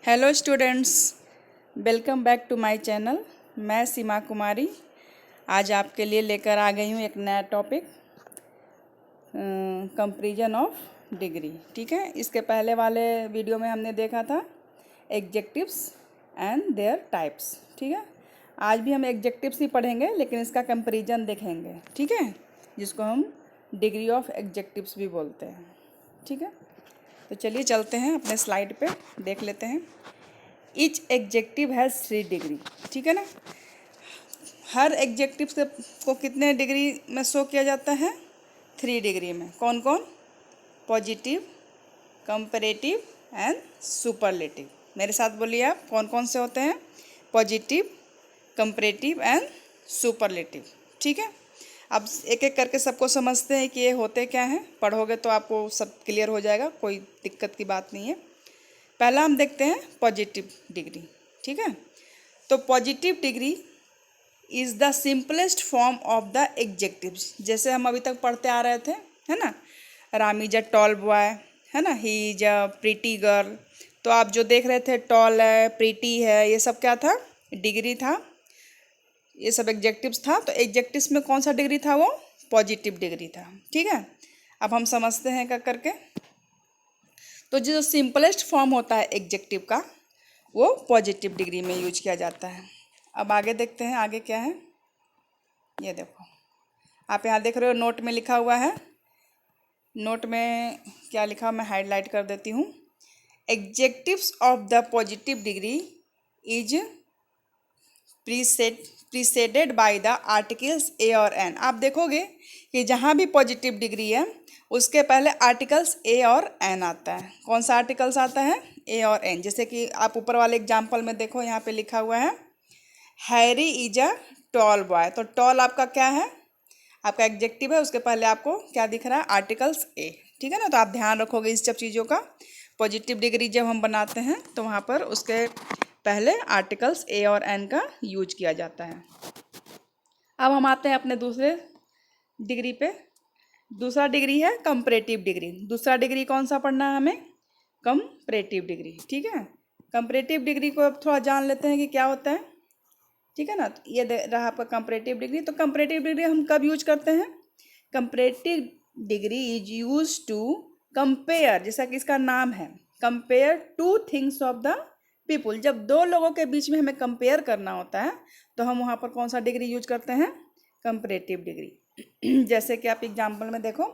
Hello students, welcome back to my channel. मैं सीमा कुमारी आज आपके लिए लेकर आ गई हूँ एक नया टॉपिक, कंपैरिजन ऑफ डिग्री। ठीक है, इसके पहले वाले वीडियो में हमने देखा था एडजेक्टिव्स एंड देयर टाइप्स। ठीक है, आज भी हम एडजेक्टिव्स ही पढ़ेंगे लेकिन इसका कंपैरिजन देखेंगे। ठीक है, जिसको हम डिग्री ऑफ एडजेक्टिव्स भी बोलते हैं। ठीक है, तो चलिए चलते हैं अपने स्लाइड पे, देख लेते हैं। Each executive has 3 degree. ठीक है ना, हर एग्जेक्टिव से को कितने डिग्री में शो किया जाता है? 3 डिग्री में। कौन कौन? Positive, comparative and superlative. मेरे साथ बोलिए आप, कौन कौन से होते हैं? Positive, comparative and superlative. ठीक है, अब एक एक करके सबको समझते हैं कि ये होते क्या हैं। पढ़ोगे तो आपको सब क्लियर हो जाएगा, कोई दिक्कत की बात नहीं है। पहला हम देखते हैं पॉजिटिव डिग्री। ठीक है, तो positive degree is the simplest form of the adjectives. जैसे हम अभी तक पढ़ते आ रहे थे, है ना, Ram is a tall boy, है ना, he is a pretty girl. तो आप जो देख रहे थे, टॉल है, प्रीटी है, ये सब क्या था? डिग्री था, ये सब एग्जेक्टिव्स था। तो एग्जेक्टिव्स में कौन सा डिग्री था? वो पॉजिटिव डिग्री था। ठीक है, अब हम समझते हैं क्या करके। तो जो सिंपलेस्ट फॉर्म होता है एग्जेक्टिव का, वो पॉजिटिव डिग्री में यूज किया जाता है। अब आगे देखते हैं, आगे क्या है। ये देखो, आप यहाँ देख रहे हो, नोट में लिखा हुआ है। नोट में क्या लिखा, मैं हाईलाइट कर देती हूँ। Adjectives of the positive degree is preceded by the articles a और एन। आप देखोगे कि जहाँ भी पॉजिटिव डिग्री है उसके पहले आर्टिकल्स ए और एन आता है। कौन सा आर्टिकल्स आता है? ए और एन। जैसे कि आप ऊपर वाले एग्जाम्पल में देखो, यहाँ पे लिखा हुआ है Harry is a tall boy. तो टॉल आपका क्या है? आपका एग्जेक्टिव है, उसके पहले आपको क्या दिख रहा है? Articles a. ठीक है ना, तो आप ध्यान रखोगे इस सब चीज़ों का। पॉजिटिव डिग्री जब हम बनाते हैं तो वहाँ पर उसके पहले आर्टिकल्स ए और एन का यूज किया जाता है। अब हम आते हैं अपने दूसरे डिग्री पे। दूसरा डिग्री है कंपैरेटिव डिग्री। दूसरा डिग्री कौन सा पढ़ना है हमें? Comparative degree. ठीक है, कंपैरेटिव डिग्री को अब थोड़ा जान लेते हैं कि क्या होता है। ठीक है ना, तो ये रहा आपका कंपैरेटिव डिग्री। तो कंपैरेटिव डिग्री हम कब यूज करते हैं? Comparative degree is use to compare, जैसा कि इसका नाम है, compare two things of the people. जब दो लोगों के बीच में हमें कंपेयर करना होता है तो हम वहाँ पर कौन सा डिग्री यूज करते हैं? Comparative degree. जैसे कि आप एग्जाम्पल में देखो,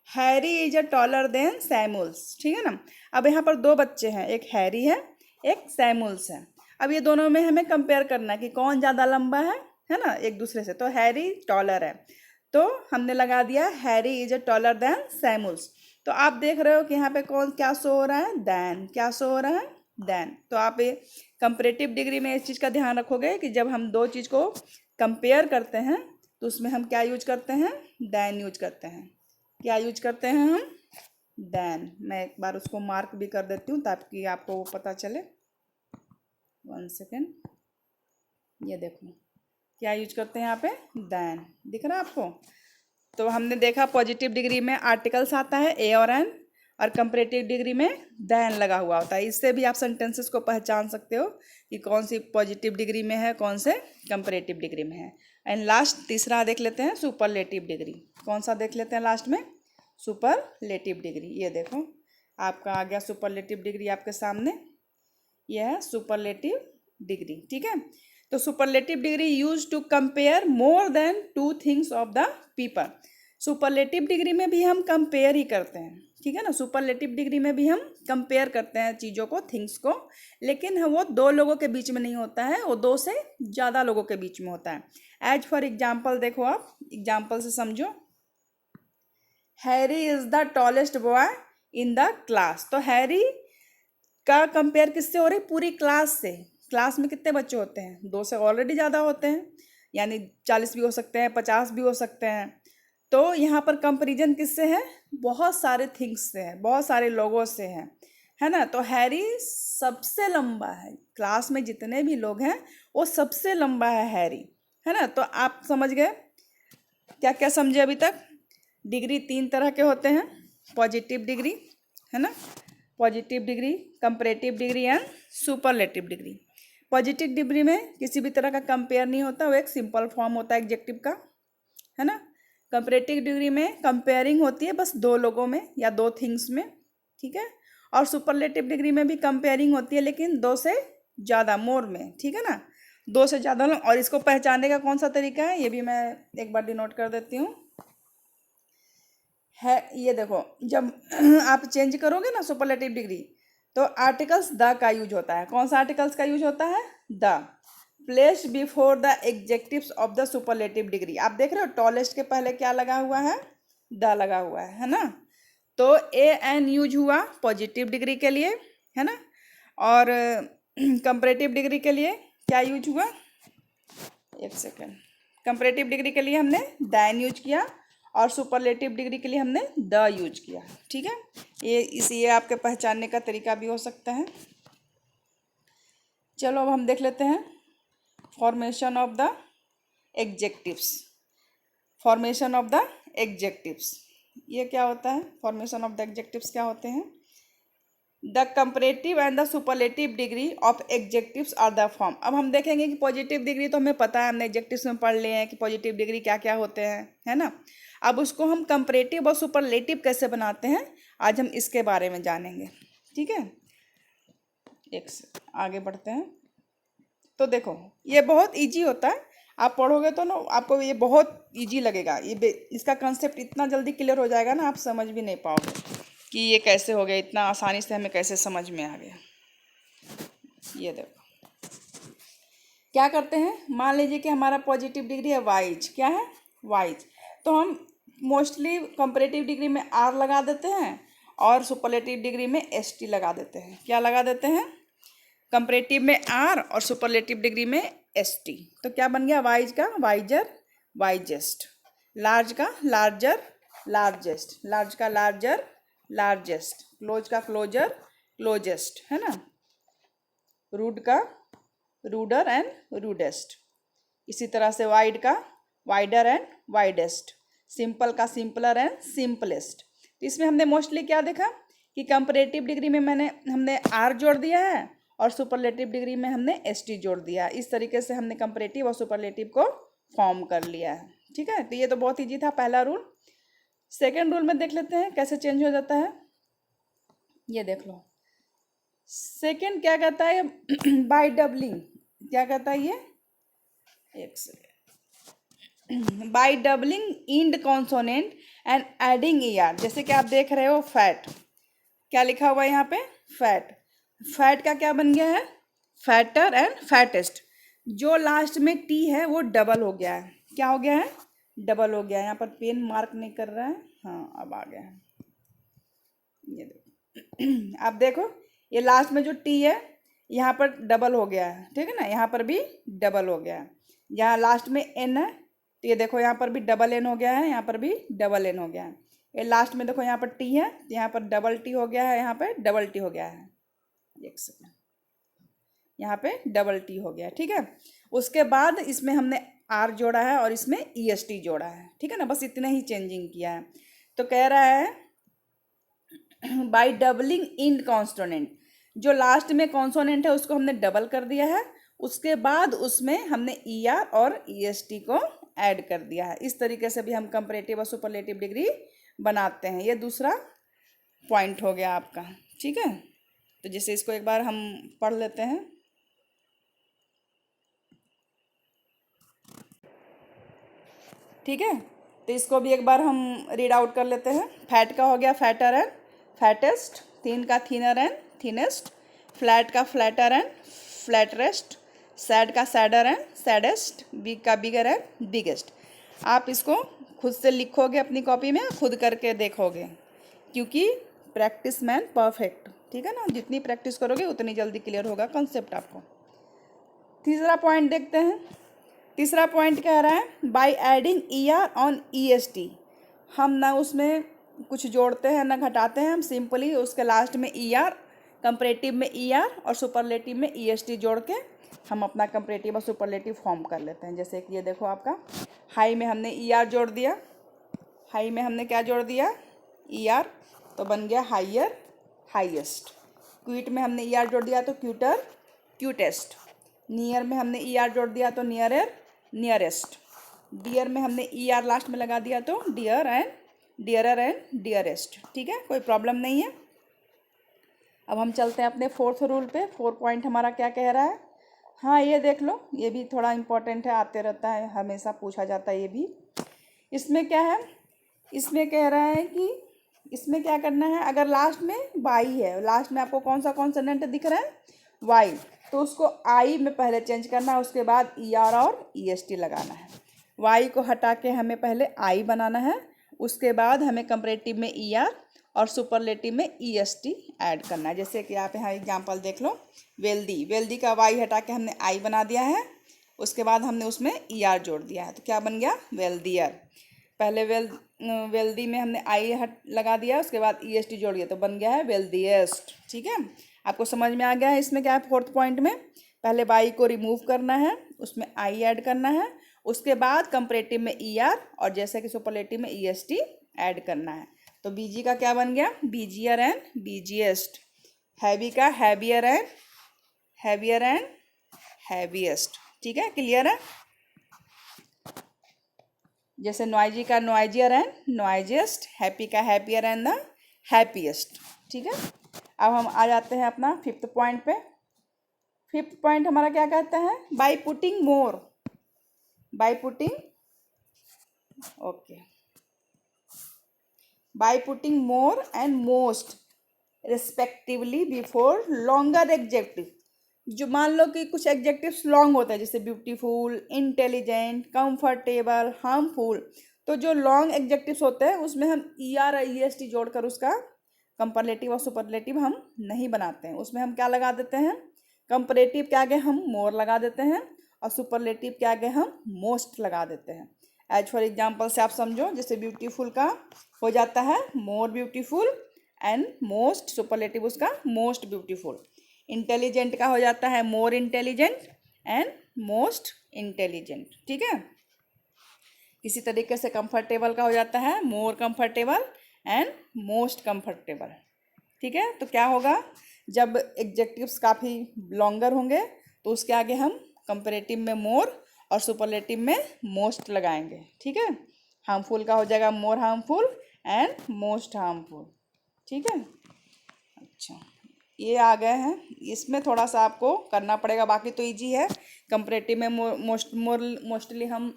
Harry is a taller than Samuel's. ठीक है ना, अब यहाँ पर 2 बच्चे हैं, एक हैरी है, एक सैमुअल्स है। अब ये दोनों में हमें कंपेयर करना है कि कौन ज़्यादा लंबा है ना, एक दूसरे से। तो हैरी टॉलर है, तो हमने लगा दिया Harry is a taller than Samuel's. तो आप देख रहे हो कि यहाँ पे कौन क्या शो हो रहा है? देन। क्या शो हो रहा है? देन। तो आप ये कंपैरेटिव डिग्री में इस चीज़ का ध्यान रखोगे कि जब हम 2 चीज़ को कंपेयर करते हैं तो उसमें हम क्या यूज करते हैं? देन यूज करते हैं। क्या यूज करते हैं हम? देन। मैं एक बार उसको मार्क भी कर देती हूँ ताकि आपको वो पता चले। 1 सेकेंड, ये देखो क्या यूज करते हैं यहाँ पे? देन। दिख रहा है आपको? तो हमने देखा पॉजिटिव डिग्री में आर्टिकल्स आता है ए और एन, और कंपैरेटिव डिग्री में देन लगा हुआ होता है। इससे भी आप सेंटेंसेस को पहचान सकते हो कि कौन सी पॉजिटिव डिग्री में है, कौन से कंपैरेटिव डिग्री में है। एंड लास्ट तीसरा देख लेते हैं, सुपरलेटिव डिग्री। कौन सा देख लेते हैं लास्ट में? Superlative degree. ये देखो आपका आ गया सुपरलेटिव डिग्री आपके सामने, यह है सुपरलेटिव डिग्री। ठीक है, तो superlative degree use to compare more than 2 things of the people. Superlative degree में भी हम कंपेयर ही करते हैं। ठीक है ना, सुपरलेटिव डिग्री में भी हम कंपेयर करते हैं चीज़ों को, थिंग्स को, लेकिन वो 2 लोगों के बीच में नहीं होता है, वो 2 से ज़्यादा लोगों के बीच में होता है। एज फॉर एग्जाम्पल देखो, आप एग्जाम्पल से समझो। Harry is the tallest boy in the class. तो हैरी का कंपेयर किससे हो रही? पूरी क्लास से। क्लास में कितने बच्चे होते हैं? 2 से ऑलरेडी ज़्यादा होते हैं, यानी 40 भी हो सकते हैं, 50 भी हो सकते हैं। तो यहाँ पर कंपैरिजन किससे है? बहुत सारे थिंग्स से है, बहुत सारे लोगों से है ना। तो हैरी सबसे लंबा है, क्लास में जितने भी लोग हैं वो सबसे लंबा है हैरी, है ना। तो आप समझ गए क्या क्या समझे अभी तक? डिग्री 3 तरह के होते हैं। पॉजिटिव डिग्री, है ना, positive degree, comparative degree and superlative degree. Positive degree में किसी भी तरह का कंपेयर नहीं होता, वो एक सिंपल फॉर्म होता है एडजेक्टिव का, है ना। कंपैरेटिव डिग्री में कंपेयरिंग होती है बस दो लोगों में या दो थिंग्स में, ठीक है। और सुपरलेटिव डिग्री में भी कंपेयरिंग होती है लेकिन दो से ज़्यादा, मोर में, ठीक है ना, दो से ज़्यादा। और इसको पहचानने का कौन सा तरीका है ये भी मैं एक बार डिनोट कर देती हूँ, है ये देखो, जब आप चेंज करोगे ना सुपरलेटिव डिग्री तो आर्टिकल्स द का यूज होता है। कौन सा आर्टिकल्स का यूज होता है? The, placed before the adjectives of the superlative degree. आप देख रहे हो टॉलेस्ट के पहले क्या लगा हुआ है? द लगा हुआ है ना। तो ए एन यूज हुआ पॉजिटिव डिग्री के लिए, है ना। और कंपैरेटिव डिग्री के लिए क्या यूज हुआ? एक सेकेंड, कंपैरेटिव डिग्री के लिए हमने दैन यूज किया और सुपरलेटिव डिग्री के लिए हमने द यूज किया, ठीक है। ये आपके पहचानने का तरीका भी हो सकता है। चलो अब हम देख लेते हैं formation of the adjectives. Formation of the adjectives ये क्या होता है? फॉर्मेशन ऑफ द एग्जेक्टिव्स क्या होते हैं? The comparative and the superlative degree of adjectives are the form. अब हम देखेंगे कि पॉजिटिव डिग्री तो हमें पता है, हमने एग्जेक्टिव्स में पढ़ लिए हैं कि पॉजिटिव डिग्री क्या क्या होते हैं, है ना। अब उसको हम कंपैरेटिव और सुपरलेटिव कैसे बनाते हैं आज हम इसके बारे में जानेंगे, ठीक है। एक से आगे बढ़ते हैं। तो देखो ये बहुत इजी होता है, आप पढ़ोगे तो ना आपको ये बहुत इजी लगेगा, इसका कंसेप्ट इतना जल्दी क्लियर हो जाएगा ना, आप समझ भी नहीं पाओगे कि ये कैसे हो गया, इतना आसानी से हमें कैसे समझ में आ गया। ये देखो क्या करते हैं, मान लीजिए कि हमारा पॉजिटिव डिग्री है वाइज, क्या है? वाइज। तो हम मोस्टली कंपैरेटिव डिग्री में आर लगा देते हैं और सुपरलेटिव डिग्री में एस टी लगा देते हैं। क्या लगा देते हैं? कंपैरेटिव में आर और सुपरलेटिव डिग्री में एस टी। तो क्या बन गया? वाइज का वाइजर, वाइजेस्ट। लार्ज का लार्जर, लार्जेस्ट। लार्ज का लार्जर, लार्जेस्ट। क्लोज का क्लोजर, क्लोजेस्ट, है ना। रूड का रूडर एंड रूडेस्ट। इसी तरह से वाइड का वाइडर एंड वाइडेस्ट। सिंपल का सिंपलर एंड सिंपलेस्ट। तो इसमें हमने मोस्टली क्या देखा कि कंपैरेटिव डिग्री में हमने आर जोड़ दिया है और सुपरलेटिव डिग्री में हमने एस टी जोड़ दिया। इस तरीके से हमने कंपैरेटिव और सुपरलेटिव को फॉर्म कर लिया है, ठीक है। तो ये तो बहुत ईजी था पहला रूल। सेकेंड रूल में देख लेते हैं कैसे चेंज हो जाता है। ये देख लो, सेकेंड क्या कहता है? By doubling. क्या कहता है ये? एक second. By doubling end consonant and adding E R. जैसे कि आप देख रहे हो फैट, क्या लिखा हुआ है यहाँ पे? फैट। फैट का क्या बन गया है? Fatter and fattest. जो लास्ट में टी है वो डबल हो गया है। क्या हो गया है? डबल हो गया है। यहाँ पर पेन मार्क नहीं कर रहा है, हाँ अब आ गया है। ये देखो आप देखो ये लास्ट में जो टी है यहाँ पर डबल हो गया है, ठीक है ना। यहाँ पर भी डबल हो गया है। यहाँ लास्ट में एन है तो ये देखो यहाँ पर भी डबल एन हो गया है, यहाँ पर भी डबल एन हो गया है। ये लास्ट में देखो यहाँ पर टी है तो यहाँ पर डबल टी हो गया है, यहाँ पर डबल टी हो गया है। एक सेकेंड, यहाँ पे डबल टी हो गया, ठीक है। उसके बाद इसमें हमने आर जोड़ा है और इसमें ई एस टी जोड़ा है, ठीक है ना। बस इतना ही चेंजिंग किया है। तो कह रहा है बाय डबलिंग इंड कॉन्सोनेंट, जो लास्ट में कॉन्सोनेंट है उसको हमने डबल कर दिया है, उसके बाद उसमें हमने ई आर और ई एस टी को ऐड कर दिया है। इस तरीके से भी हम कंपैरेटिव और सुपरलेटिव डिग्री बनाते हैं। ये दूसरा पॉइंट हो गया आपका, ठीक है। तो जैसे इसको एक बार हम पढ़ लेते हैं। ठीक है, तो इसको भी एक बार हम रीड आउट कर लेते हैं। फैट का हो गया फैटर एंड फैटेस्ट, थिन का थिनर एंड थिनेस्ट, फ्लैट का फ्लैटर एंड फ्लैटरेस्ट, सैड का सैडर एंड सैडेस्ट, बिग का बिगर एंड बिगेस्ट। आप इसको खुद से लिखोगे अपनी कॉपी में, खुद करके देखोगे, क्योंकि प्रैक्टिस मैन परफेक्ट, ठीक है ना। जितनी प्रैक्टिस करोगे उतनी जल्दी क्लियर होगा कॉन्सेप्ट आपको। तीसरा पॉइंट देखते हैं। तीसरा पॉइंट कह रहा है by adding E are on E S T. हम ना उसमें कुछ जोड़ते हैं ना घटाते हैं, हम सिंपली उसके लास्ट में ई आर, कंपैरेटिव में ई आर और सुपरलेटिव में ई एस टी जोड़ के हम अपना कंपैरेटिव और सुपरलेटिव फॉर्म कर लेते हैं। जैसे कि ये देखो आपका हाई में हमने ई आर जोड़ दिया, हाई में हमने क्या जोड़ दिया? ई आर, तो बन गया हाइयर, हाईएस्ट। क्विट में हमने ई आर जोड़ दिया तो क्यूटर, क्यूटेस्ट। नियर में हमने ई आर जोड़ दिया तो नियरर, नियरेस्ट। डियर में हमने ई आर लास्ट में लगा दिया तो dear and dearer and dearest. ठीक है, कोई प्रॉब्लम नहीं है। अब हम चलते हैं अपने फोर्थ रूल पे। 4 पॉइंट हमारा क्या कह रहा है। हाँ, ये देख लो, ये भी थोड़ा इम्पोर्टेंट है, आते रहता है, हमेशा पूछा जाता है ये भी। इसमें क्या है, इसमें कह रहा है कि इसमें क्या करना है, अगर लास्ट में वाई है, लास्ट में आपको कौन सा कॉन्सोनेंट दिख रहा है, वाई, तो उसको आई में पहले चेंज करना है, उसके बाद ई आर और ई एस टी लगाना है। वाई को हटा के हमें पहले आई बनाना है, उसके बाद हमें कंपैरेटिव में ई आर और सुपरलेटिव में ई एस टी ऐड करना है। जैसे कि आप यहाँ एग्जांपल देख लो, वेल्दी, वेल्दी का वाई हटा के हमने आई बना दिया है, उसके बाद हमने उसमें ई आर जोड़ दिया है, तो क्या बन गया, वेल्दियर। पहले वेल्दी में हमने आई हट लगा दिया, उसके बाद ई एस टी जोड़ दिया, तो बन गया है वेल्दिएस्ट। ठीक है, आपको समझ में आ गया है। इसमें क्या है, फोर्थ पॉइंट में पहले वाई को रिमूव करना है, उसमें आई ऐड करना है, उसके बाद कंपैरेटिव में ई आर और जैसे कि सुपरलेटिव में ई एस टी ऐड करना है। तो बीजी का क्या बन गया, बीजियर एंड बीजीएस्ट। हैवी का heavier and heavier and heaviest. ठीक है, क्लियर है। जैसे नॉइजी का नॉइजियर एंड नॉइजिएस्ट, हैप्पी का हैप्पियर एंड द हैप्पीएस्ट। ठीक है, अब हम आ जाते हैं अपना फिफ्थ पॉइंट पे। फिफ्थ पॉइंट हमारा क्या कहता है, by putting more, by putting, okay, by putting more and most respectively before longer adjective. जो मान लो कि कुछ एडजेक्टिव्स लॉन्ग होते हैं, जैसे ब्यूटीफुल, इंटेलिजेंट, कंफर्टेबल, हार्मफुल, तो जो लॉन्ग एडजेक्टिव्स होते हैं उसमें हम E R E S T जोड़कर उसका कंपैरेटिव और सुपरलेटिव हम नहीं बनाते हैं। उसमें हम क्या लगा देते हैं, कंपैरेटिव के आगे हम मोर लगा देते हैं और सुपरलेटिव के आगे हम मोस्ट लगा देते हैं। एज फॉर एग्जाम्पल से आप समझो, जैसे ब्यूटीफुल का हो जाता है more beautiful and most, superlative उसका मोस्ट ब्यूटीफुल। इंटेलिजेंट का हो जाता है more intelligent and most intelligent. ठीक है, इसी तरीके से कंफर्टेबल का हो जाता है more comfortable and most comfortable. ठीक है, तो क्या होगा, जब एडजेक्टिव्स काफ़ी लॉन्गर होंगे तो उसके आगे हम कंपैरेटिव में मोर और सुपरलेटिव में मोस्ट लगाएंगे। ठीक है, हार्मफुल का हो जाएगा more harmful and most harmful. ठीक है, अच्छा, ये आ गए हैं। इसमें थोड़ा सा आपको करना पड़ेगा, बाकी तो इजी है। कंपैरेटिव में मोस्टली हम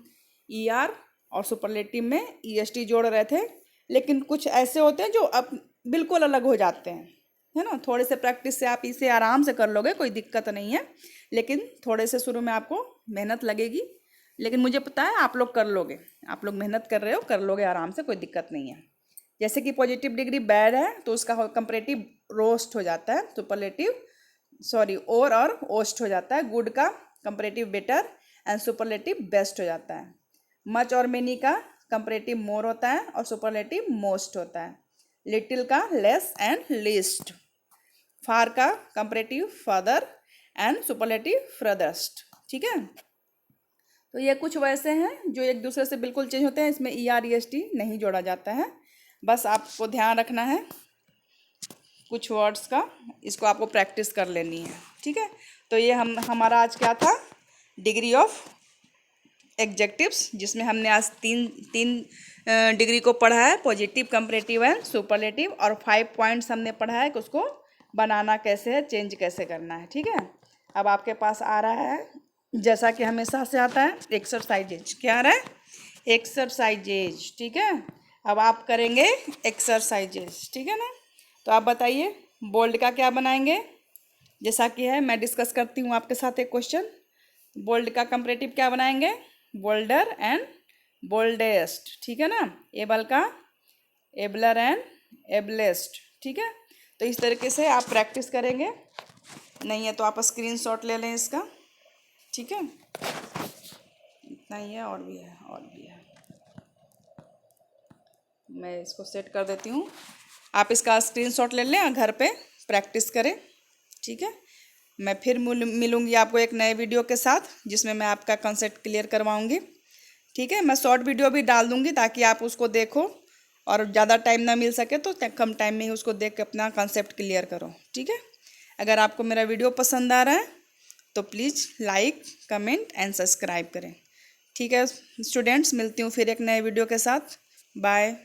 ई आर और सुपरलेटिव में ई एस टी जोड़ रहे थे, लेकिन कुछ ऐसे होते हैं जो अब बिल्कुल अलग हो जाते हैं, है ना। थोड़े से प्रैक्टिस से आप इसे आराम से कर लोगे, कोई दिक्कत नहीं है, लेकिन थोड़े से शुरू में आपको मेहनत लगेगी, लेकिन मुझे पता है आप लोग कर लोगे। आप लोग मेहनत कर रहे हो, कर लोगे आराम से, कोई दिक्कत नहीं है। जैसे कि पॉजिटिव डिग्री बैड है तो उसका कंपैरेटिव रोस्ट हो जाता है, सुपरलेटिव सॉरी और ओस्ट हो जाता है। गुड का comparative better and superlative best हो जाता है। मच और मेनी का कंपैरेटिव मोर होता है और सुपरलेटिव मोस्ट होता है। लिटिल का लेस एंड लीस्ट। फार का comparative further and superlative furthest. ठीक है, तो ये कुछ वैसे हैं जो एक दूसरे से बिल्कुल चेंज होते हैं। इसमें E R E S T नहीं जोड़ा जाता है, बस आपको ध्यान रखना है कुछ वर्ड्स का, इसको आपको प्रैक्टिस कर लेनी है। ठीक है, तो ये हमारा आज क्या था, डिग्री ऑफ एडजेक्टिव्स, जिसमें हमने आज तीन डिग्री को पढ़ा है, पॉजिटिव, कंपैरेटिव एंड सुपरलेटिव, और 5 पॉइंट्स हमने पढ़ा है कि उसको बनाना कैसे है, चेंज कैसे करना है। ठीक है, अब आपके पास आ रहा है, जैसा कि हमेशा से आता है, एक्सरसाइजेज। क्या आ रहा है, एक्सरसाइजेज। ठीक है, अब आप करेंगे एक्सरसाइजेज। ठीक है ना, तो आप बताइए बोल्ड का क्या बनाएंगे। जैसा कि है, मैं डिस्कस करती हूँ आपके साथ एक क्वेश्चन। बोल्ड का कंपैरेटिव क्या बनाएंगे, बोल्डर एंड बोल्डेस्ट। ठीक है ना, एबल का एबलर एंड एबलेस्ट। ठीक है, तो इस तरीके से आप प्रैक्टिस करेंगे, नहीं है तो आप स्क्रीनशॉट ले लें इसका। ठीक है, इतना ही है, और भी है, और भी है, मैं इसको सेट कर देती हूँ। आप इसका स्क्रीनशॉट ले लें और घर पे प्रैक्टिस करें। ठीक है, मैं फिर मिलूँगी आपको एक नए वीडियो के साथ, जिसमें मैं आपका कंसेप्ट क्लियर करवाऊँगी। ठीक है, मैं शॉर्ट वीडियो भी डाल दूँगी ताकि आप उसको देखो और ज़्यादा टाइम ना मिल सके तो कम टाइम में ही उसको देख के अपना कॉन्सेप्ट क्लियर करो, ठीक है। अगर आपको मेरा वीडियो पसंद आ रहा है तो please like, comment and subscribe करें, ठीक है। स्टूडेंट्स, मिलती हूँ फिर एक नए वीडियो के साथ। बाय।